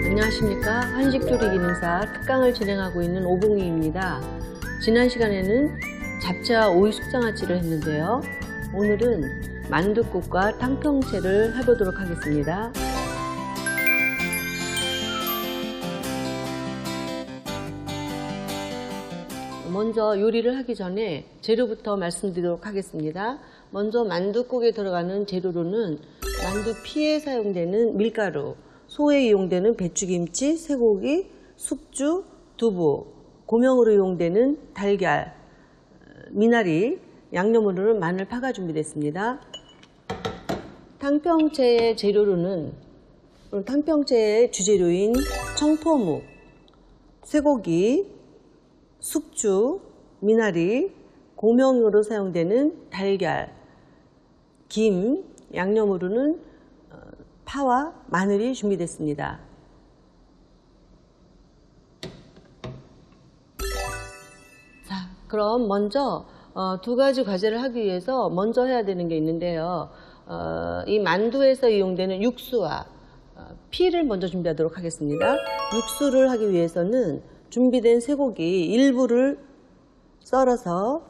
안녕하십니까. 한식조리 기능사 특강을 진행하고 있는 오봉희입니다. 지난 시간에는 잡채와 오이 숙장아찌를 했는데요. 오늘은 만둣국과 탕평채를 해보도록 하겠습니다. 먼저 요리를 하기 전에 재료부터 말씀드리도록 하겠습니다. 먼저 만둣국에 들어가는 재료로는 만두피에 사용되는 밀가루, 소에 이용되는 배추김치, 쇠고기, 숙주, 두부, 고명으로 이용되는 달걀, 미나리, 양념으로는 마늘, 파가 준비됐습니다. 탕평채의 재료로는 탕평채의 주재료인 청포묵, 쇠고기, 숙주, 미나리, 고명으로 사용되는 달걀, 김, 양념으로는 파와 마늘이 준비됐습니다. 자, 그럼 먼저 두 가지 과제를 하기 위해서 먼저 해야 되는 게 있는데요. 이 만두에서 이용되는 육수와 피를 먼저 준비하도록 하겠습니다. 육수를 하기 위해서는 준비된 쇠고기 일부를 썰어서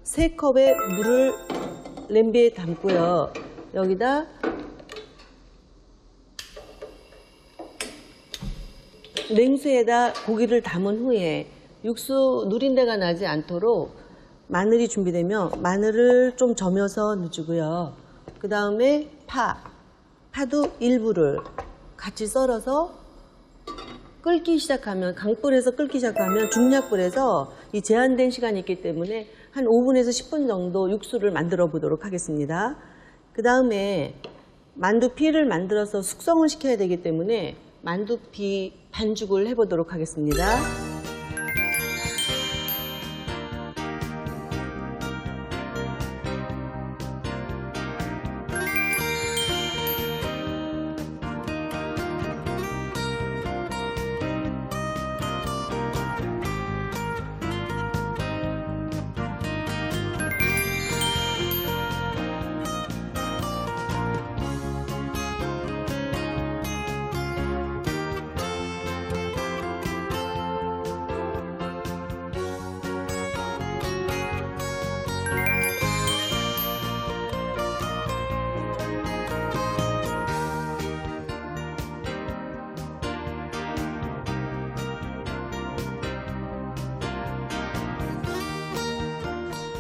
3컵의 물을 냄비에 담고요. 여기다 냉수에다 고기를 담은 후에 육수 누린내가 나지 않도록 마늘이 준비되면 마늘을 좀 저며서 넣어주고요. 그 다음에 파도 일부를 같이 썰어서 끓기 시작하면, 강불에서 끓기 시작하면 중약불에서 이 제한된 시간이 있기 때문에 한 5분에서 10분 정도 육수를 만들어 보도록 하겠습니다. 그 다음에 만두피를 만들어서 숙성을 시켜야 되기 때문에 만두피 반죽을 해보도록 하겠습니다.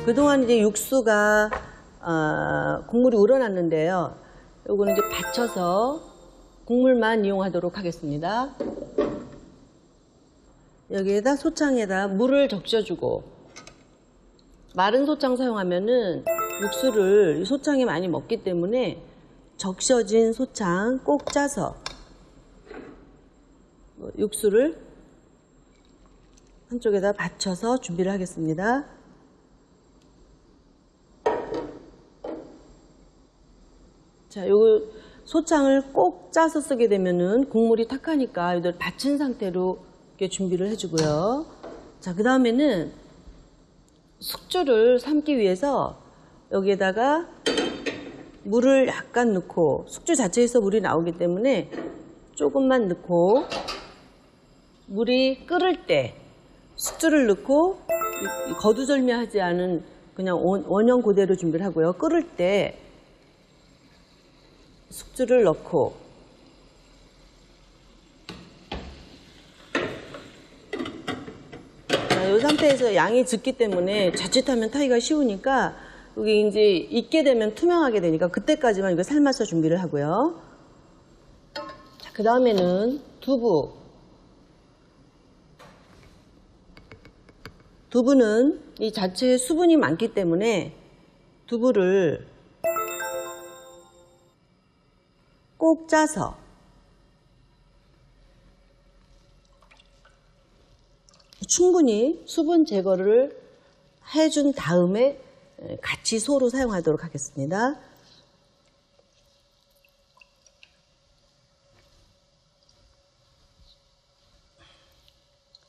그동안 이제 육수가 국물이 우러났는데요. 요거는 이제 받쳐서 국물만 이용하도록 하겠습니다. 여기에다 소창에다 물을 적셔주고, 마른 소창 사용하면은 육수를 소창이 많이 먹기 때문에 적셔진 소창 꼭 짜서 육수를 한쪽에다 받쳐서 준비를 하겠습니다. 자, 요 소창을 꼭 짜서 쓰게 되면은 국물이 탁하니까 이걸 받친 상태로 이렇게 준비를 해주고요. 자, 그 다음에는 숙주를 삶기 위해서 여기에다가 물을 약간 넣고, 숙주 자체에서 물이 나오기 때문에 조금만 넣고, 물이 끓을 때 숙주를 넣고 거두절미하지 않은 그냥 원형 그대로 준비를 하고요. 끓을 때 숙주를 넣고, 이 상태에서 양이 적기 때문에 자칫하면 타기가 쉬우니까 여기 이제 익게 되면 투명하게 되니까 그때까지만 이거 삶아서 준비를 하고요. 자, 그 다음에는 두부는 이 자체에 수분이 많기 때문에 두부를 꼭 짜서 충분히 수분 제거를 해준 다음에 같이 소로 사용하도록 하겠습니다.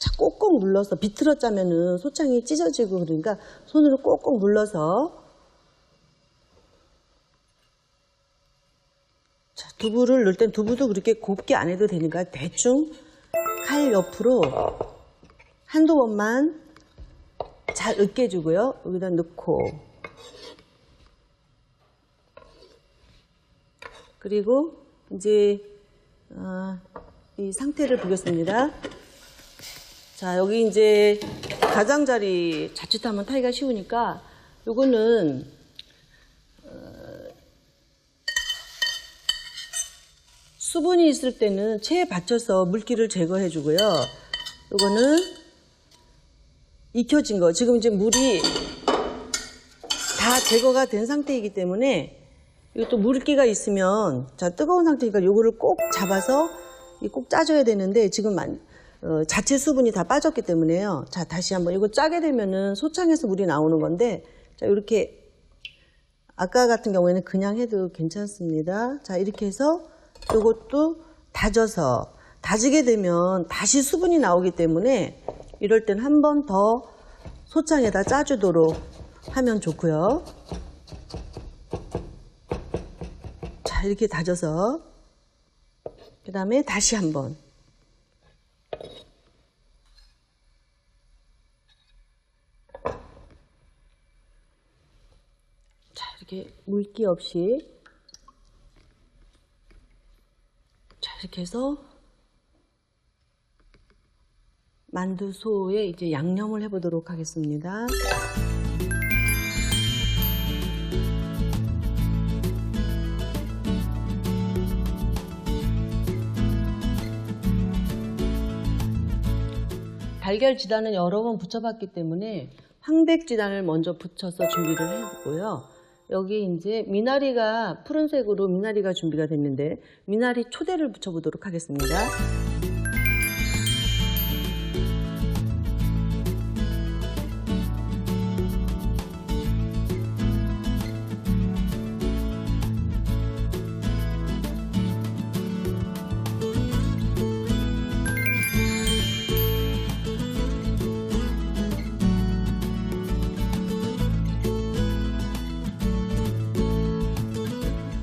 자, 꼭꼭 눌러서 비틀어 짜면은 소창이 찢어지고 그러니까 손으로 꼭꼭 눌러서 자, 두부를 넣을 땐 두부도 그렇게 곱게 안 해도 되니까 대충 칼 옆으로 한두 번만 잘 으깨주고요. 여기다 넣고 그리고 이제 이 상태를 보겠습니다. 자, 여기 이제 가장자리 자칫하면 타기가 쉬우니까 요거는 수분이 있을 때는 체에 받쳐서 물기를 제거해 주고요. 요거는 익혀진 거, 지금 이제 물이 다 제거가 된 상태이기 때문에 이것도 물기가 있으면 자, 뜨거운 상태니까 요거를 꼭 잡아서 꼭 짜줘야 되는데 지금 자체 수분이 다 빠졌기 때문에요. 자, 다시 한번 이거 짜게 되면은 소창에서 물이 나오는 건데 자, 이렇게 아까 같은 경우에는 그냥 해도 괜찮습니다. 자, 이렇게 해서 이것도 다지게 되면 다시 수분이 나오기 때문에 이럴 땐 한 번 더 소창에다 짜주도록 하면 좋고요. 자, 이렇게 다져서 그 다음에 다시 한번 자, 이렇게 물기 없이 자, 이렇게 해서 만두소에 이제 양념을 해보도록 하겠습니다. 달걀 지단은 여러 번 붙여봤기 때문에 황백 지단을 먼저 붙여서 준비를 해두고요. 여기 이제 미나리가 푸른색으로 미나리가 준비가 됐는데 미나리 초대를 붙여보도록 하겠습니다.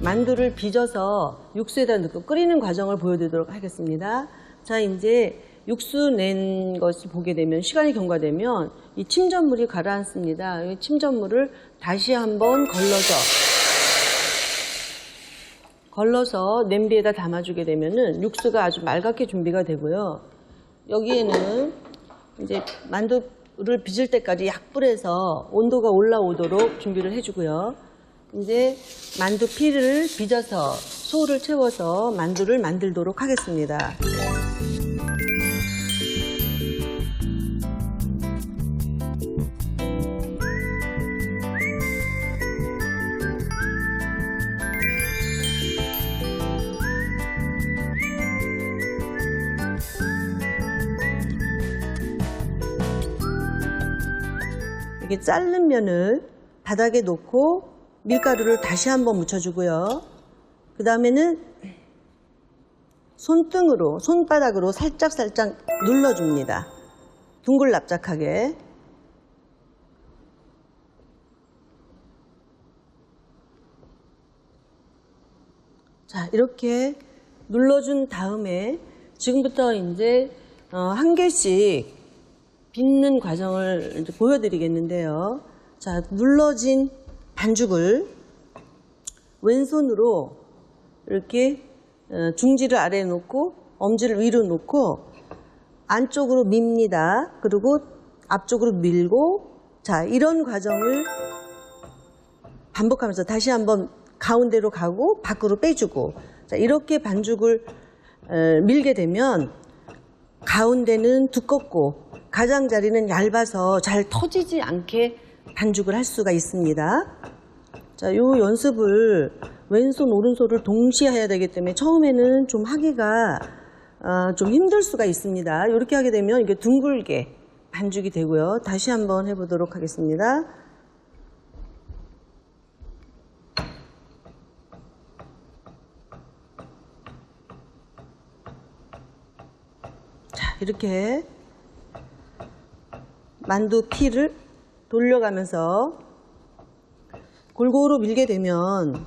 만두를 빚어서 육수에다 넣고 끓이는 과정을 보여드리도록 하겠습니다. 자, 이제 육수 낸 것을 보게 되면 시간이 경과되면 이 침전물이 가라앉습니다. 이 침전물을 다시 한번 걸러서 냄비에다 담아주게 되면은 육수가 아주 맑게 준비가 되고요. 여기에는 이제 만두를 빚을 때까지 약불에서 온도가 올라오도록 준비를 해주고요. 이제 만두 피를 빚어서 소를 채워서 만두를 만들도록 하겠습니다. 이렇게 자른 면을 바닥에 놓고 밀가루를 다시 한번 묻혀주고요. 그 다음에는 손바닥으로 살짝 눌러줍니다. 둥글 납작하게. 자, 이렇게 눌러준 다음에 지금부터 이제 한 개씩 빚는 과정을 이제 보여드리겠는데요. 자, 눌러진 반죽을 왼손으로 이렇게 중지를 아래에 놓고 엄지를 위로 놓고 안쪽으로 밉니다. 그리고 앞쪽으로 밀고 자, 이런 과정을 반복하면서 다시 한번 가운데로 가고 밖으로 빼주고 자, 이렇게 반죽을 밀게 되면 가운데는 두껍고 가장자리는 얇아서 잘 터지지 않게 반죽을 할 수가 있습니다. 자, 요 연습을 왼손 오른손을 동시에 해야 되기 때문에 처음에는 좀 하기가 좀 힘들 수가 있습니다. 이렇게 하게 되면 이게 둥글게 반죽이 되고요. 다시 한번 해보도록 하겠습니다. 자, 이렇게 만두 피를 돌려가면서 골고루 밀게 되면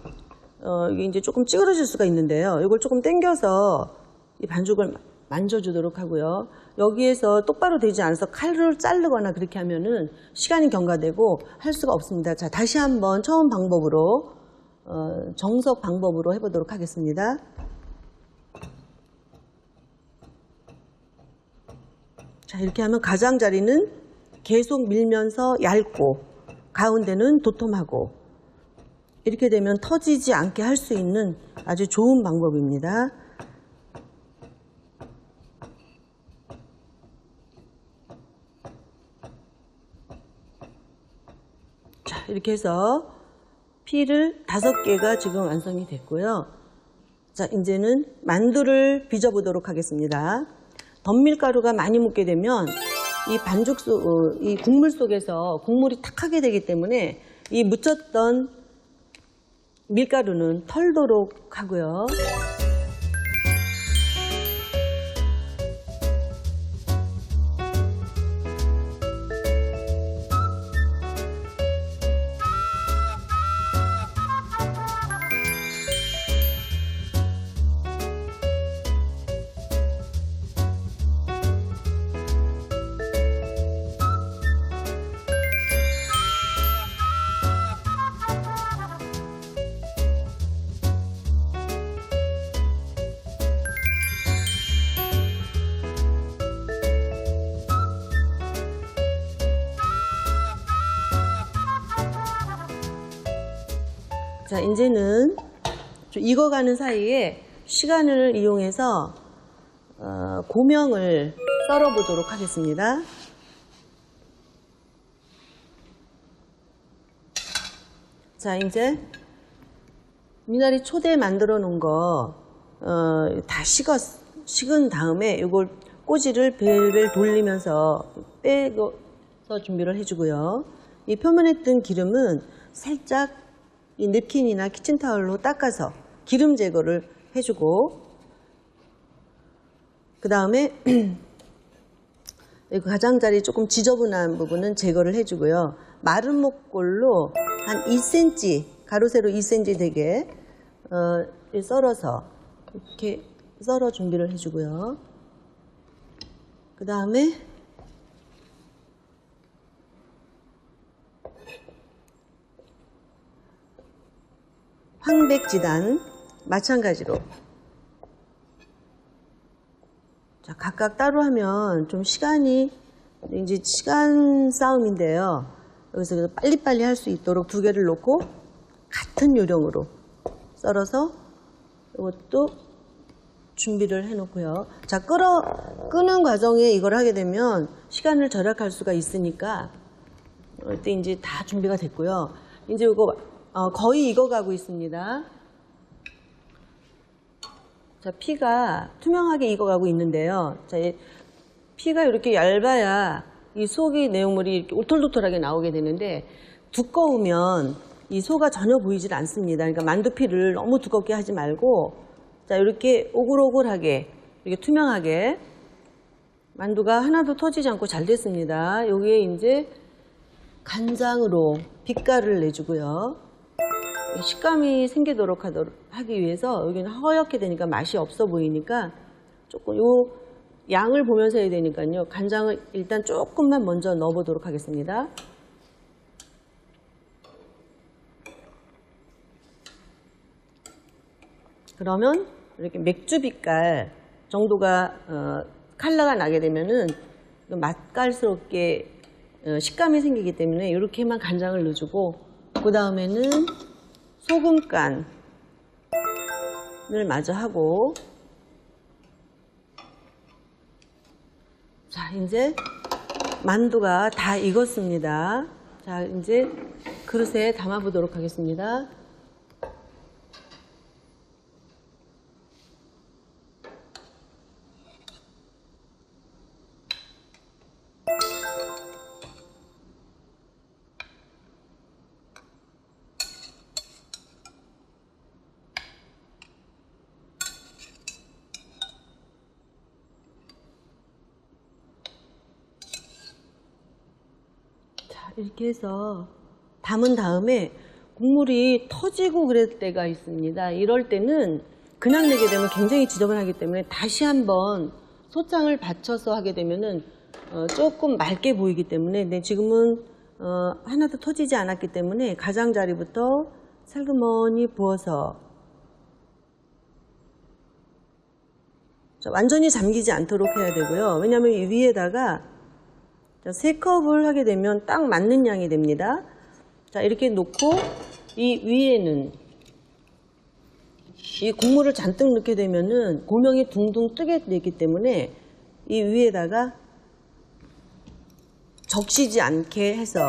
이게 이제 조금 찌그러질 수가 있는데요. 이걸 조금 당겨서 이 반죽을 만져주도록 하고요. 여기에서 똑바로 되지 않아서 칼로 자르거나 그렇게 하면은 시간이 경과되고 할 수가 없습니다. 자, 다시 한번 처음 방법으로 정석 방법으로 해보도록 하겠습니다. 자, 이렇게 하면 가장자리는 계속 밀면서 얇고 가운데는 도톰하고 이렇게 되면 터지지 않게 할 수 있는 아주 좋은 방법입니다. 자, 이렇게 해서 피를 5개가 지금 완성이 됐고요. 자, 이제는 만두를 빚어보도록 하겠습니다. 덤밀가루가 많이 묻게 되면 이 반죽 이 국물 속에서 국물이 탁하게 되기 때문에 이 묻혔던 밀가루는 털도록 하고요. 자, 이제는 좀 익어가는 사이에 시간을 이용해서 고명을 썰어 보도록 하겠습니다. 자, 이제 미나리 초대 만들어 놓은 거 다 식은 다음에 이걸 꼬지를 벨벨 돌리면서 빼서 준비를 해주고요. 이 표면에 뜬 기름은 살짝 이 냅킨이나 키친타올로 닦아서 기름 제거를 해주고, 그 다음에 가장자리 조금 지저분한 부분은 제거를 해주고요. 마른 목골로 한 2cm, 가로 세로 2cm 되게 썰어서 이렇게 썰어 준비를 해주고요. 그 다음에 황백지단 마찬가지로, 자, 각각 따로 하면 좀 시간 싸움인데요. 여기서 빨리빨리 할 수 있도록 2개를 놓고 같은 요령으로 썰어서 이것도 준비를 해 놓고요. 자, 끄는 과정에 이걸 하게 되면 시간을 절약할 수가 있으니까 이때 이제 다 준비가 됐고요. 이제 이거 거의 익어가고 있습니다. 자, 피가 투명하게 익어가고 있는데요. 자, 피가 이렇게 얇아야 이 속이 내용물이 이렇게 오돌도돌하게 나오게 되는데, 두꺼우면 이 소가 전혀 보이질 않습니다. 그러니까 만두피를 너무 두껍게 하지 말고, 자, 이렇게 오글오글하게, 이렇게 투명하게 만두가 하나도 터지지 않고 잘 됐습니다. 여기에 이제 간장으로 빛깔을 내주고요. 식감이 생기도록 하기 위해서, 여기는 허옇게 되니까 맛이 없어 보이니까 조금 요 양을 보면서 해야 되니까요. 간장을 일단 조금만 먼저 넣어 보도록 하겠습니다. 그러면 이렇게 맥주 빛깔 정도가 컬러가 나게 되면은 맛깔스럽게 식감이 생기기 때문에 이렇게만 간장을 넣어주고, 그 다음에는 소금간을 마저 하고, 자, 이제 만두가 다 익었습니다. 자, 이제 그릇에 담아 보도록 하겠습니다. 이렇게 해서 담은 다음에 국물이 터지고 그럴 때가 있습니다. 이럴 때는 그냥 내게 되면 굉장히 지저분하기 때문에 다시 한번 소장을 받쳐서 하게 되면은 조금 맑게 보이기 때문에, 근데 지금은 하나도 터지지 않았기 때문에 가장자리부터 살그머니 부어서 완전히 잠기지 않도록 해야 되고요. 왜냐하면 이 위에다가 3컵을 하게 되면 딱 맞는 양이 됩니다. 자, 이렇게 놓고 이 위에는 이 국물을 잔뜩 넣게 되면은 고명이 둥둥 뜨게 되기 때문에 이 위에다가 적시지 않게 해서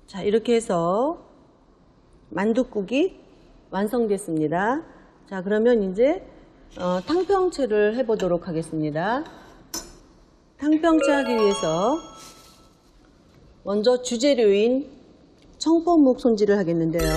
자, 이렇게 해서 만둣국이 완성됐습니다. 자, 그러면 이제 탕평채를 해보도록 하겠습니다. 탕평채 하기 위해서 먼저 주재료인 청포묵 손질을 하겠는데요.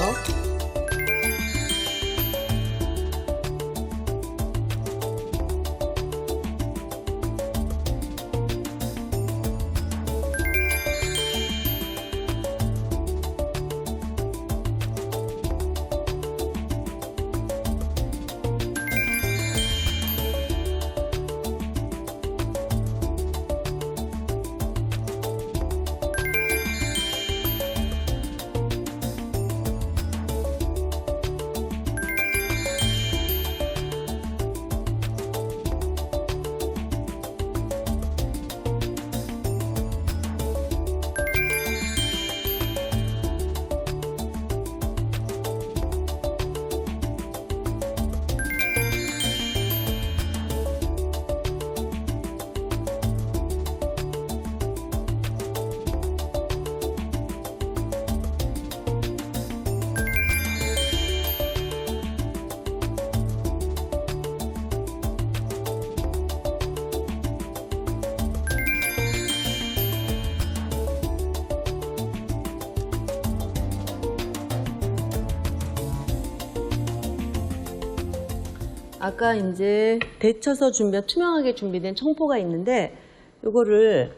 아까 이제 데쳐서 투명하게 준비된 청포가 있는데 요거를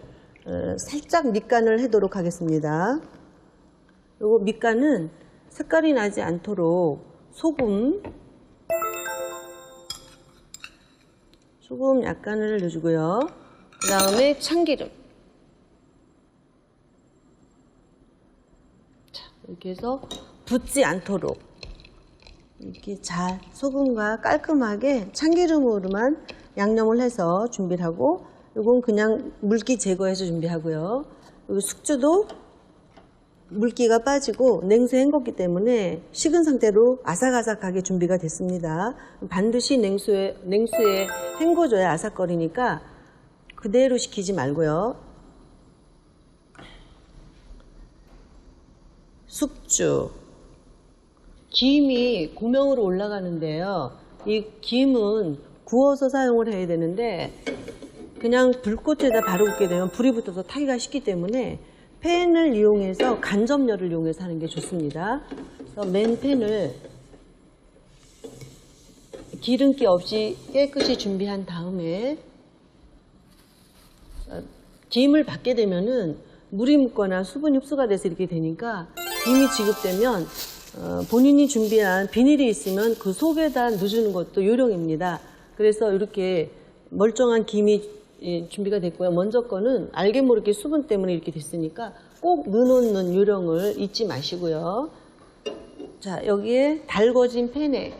살짝 밑간을 하도록 하겠습니다. 요거 밑간은 색깔이 나지 않도록 소금 약간을 넣어주고요. 그 다음에 참기름. 자, 이렇게 해서 붙지 않도록 이렇게 잘 소금과 깔끔하게 참기름으로만 양념을 해서 준비를 하고, 이건 그냥 물기 제거해서 준비하고요. 여기 숙주도 물기가 빠지고 냉수에 헹궜기 때문에 식은 상태로 아삭아삭하게 준비가 됐습니다. 반드시 냉수에 헹궈줘야 아삭거리니까 그대로 식히지 말고요. 숙주, 김이 고명으로 올라가는데요. 이 김은 구워서 사용을 해야 되는데 그냥 불꽃에다 바로 굽게 되면 불이 붙어서 타기가 쉽기 때문에 팬을 이용해서 간접열을 이용해서 하는 게 좋습니다. 그래서 맨 팬을 기름기 없이 깨끗이 준비한 다음에 김을 받게 되면은 물이 묻거나 수분이 흡수가 돼서 이렇게 되니까 김이 지급되면 본인이 준비한 비닐이 있으면 그 속에다 넣어주는 것도 요령입니다. 그래서 이렇게 멀쩡한 김이 준비가 됐고요. 먼저 거는 알게 모르게 수분 때문에 이렇게 됐으니까 꼭 넣어놓는 요령을 잊지 마시고요. 자, 여기에 달궈진 팬에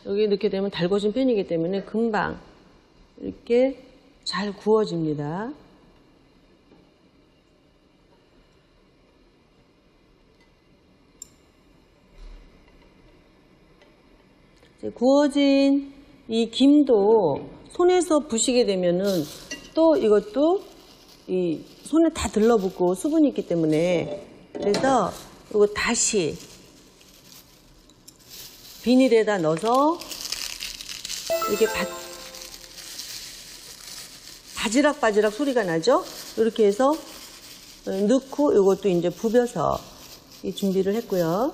여기 넣게 되면 달궈진 팬이기 때문에 금방 이렇게 잘 구워집니다. 구워진 이 김도 손에서 부시게 되면은 또 이것도 이 손에 다 들러붙고 수분이 있기 때문에, 그래서 이거 다시 비닐에다 넣어서 이렇게 바지락바지락 소리가 나죠? 이렇게 해서 넣고 이것도 이제 부벼서 이 준비를 했고요.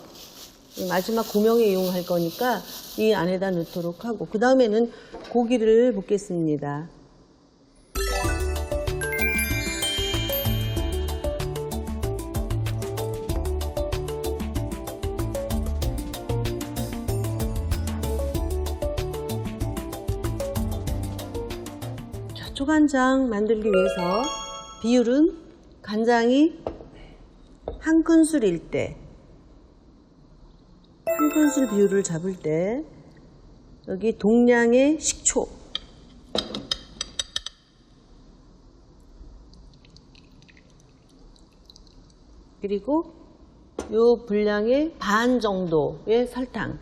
마지막 고명에 이용할 거니까 이 안에다 넣도록 하고, 그 다음에는 고기를 볶겠습니다. 초간장 만들기 위해서 비율은 간장이 한 큰술일 때, 한 큰술 비율을 잡을 때 여기 동량의 식초, 그리고 요 분량의 반 정도의 설탕,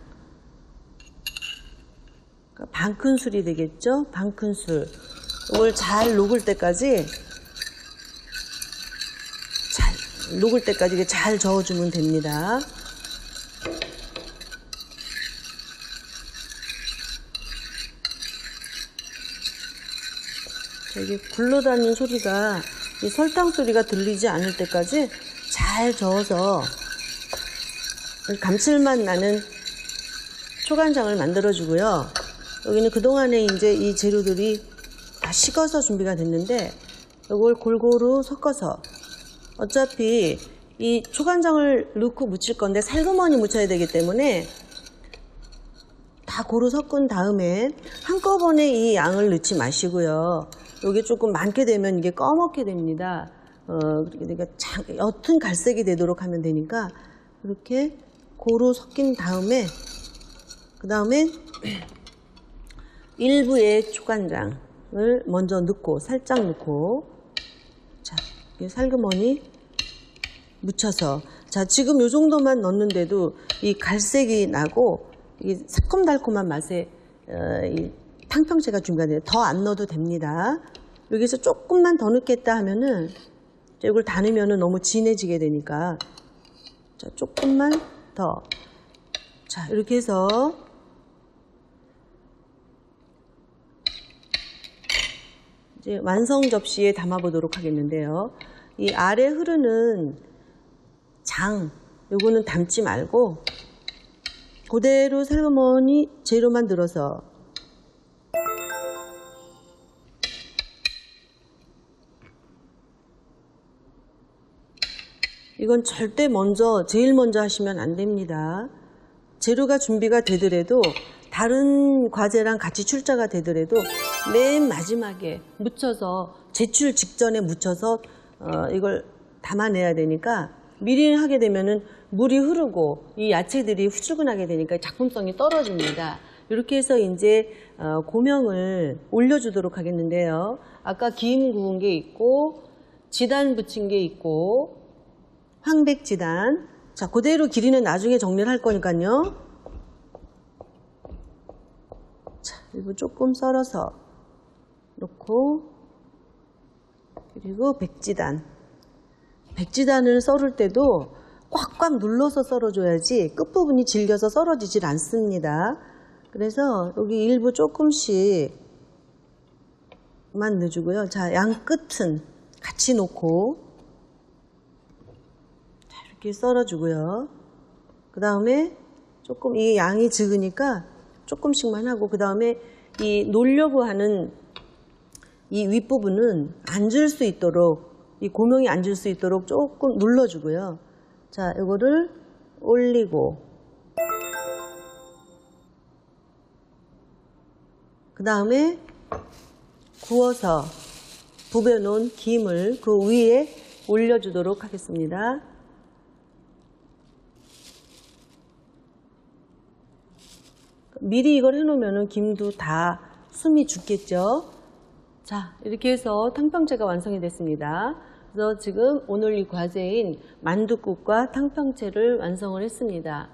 그러니까 반 큰술이 되겠죠? 반 큰술. 이걸 잘 녹을 때까지, 이게 잘 저어주면 됩니다. 자, 이게 굴러다니는 소리가, 이 설탕 소리가 들리지 않을 때까지 잘 저어서 감칠맛 나는 초간장을 만들어주고요. 여기는 그동안에 이제 이 재료들이 다 식어서 준비가 됐는데, 이걸 골고루 섞어서, 어차피 이 초간장을 넣고 무칠 건데 살그머니 무쳐야 되기 때문에 다 고루 섞은 다음에 한꺼번에 이 양을 넣지 마시고요. 여기 조금 많게 되면 이게 꺼먹게 됩니다. 그러니까 옅은 갈색이 되도록 하면 되니까 이렇게 고루 섞인 다음에, 그 다음에 일부의 초간장을 먼저 넣고, 살짝 넣고, 자, 살그머니 묻혀서, 자, 지금 이 정도만 넣는데도 이 갈색이 나고 이 새콤달콤한 맛에 이 탕평채가 준비가 돼요. 더 안 넣어도 됩니다. 여기서 조금만 더 넣겠다 하면은, 이걸 다 넣으면은 너무 진해지게 되니까, 자, 조금만 더. 자, 이렇게 해서 이제 완성 접시에 담아보도록 하겠는데요. 이 아래 흐르는 장, 요거는 담지 말고 그대로 살그머니 재료만 들어서 이건 절대 제일 먼저 하시면 안 됩니다. 재료가 준비가 되더라도, 다른 과제랑 같이 출자가 되더라도 맨 마지막에 묻혀서, 제출 직전에 묻혀서 이걸 담아내야 되니까, 미리 하게 되면은 물이 흐르고 이 야채들이 후줄근하게 되니까 작품성이 떨어집니다. 이렇게 해서 이제 고명을 올려주도록 하겠는데요. 아까 김 구운 게 있고, 지단 붙인 게 있고, 황백지단. 자, 그대로 길이는 나중에 정리를 할 거니까요. 자, 일부 조금 썰어서 넣고, 그리고 백지단. 백지단을 썰을 때도 꽉꽉 눌러서 썰어줘야지 끝부분이 질겨서 썰어지질 않습니다. 그래서 여기 일부 조금씩만 넣어주고요. 자, 양 끝은 같이 놓고 이렇게 썰어주고요. 그 다음에 조금 이 양이 적으니까 조금씩만 하고, 그 다음에 이 놓으려고 하는 이 윗부분은 앉을 수 있도록, 이 고명이 앉을 수 있도록 조금 눌러주고요. 자, 이거를 올리고, 그 다음에 구워서 부벼놓은 김을 그 위에 올려주도록 하겠습니다. 미리 이걸 해놓으면 김도 다 숨이 죽겠죠. 자, 이렇게 해서 탕평채가 완성이 됐습니다. 그래서 지금 오늘 이 과제인 만둣국과 탕평채를 완성을 했습니다.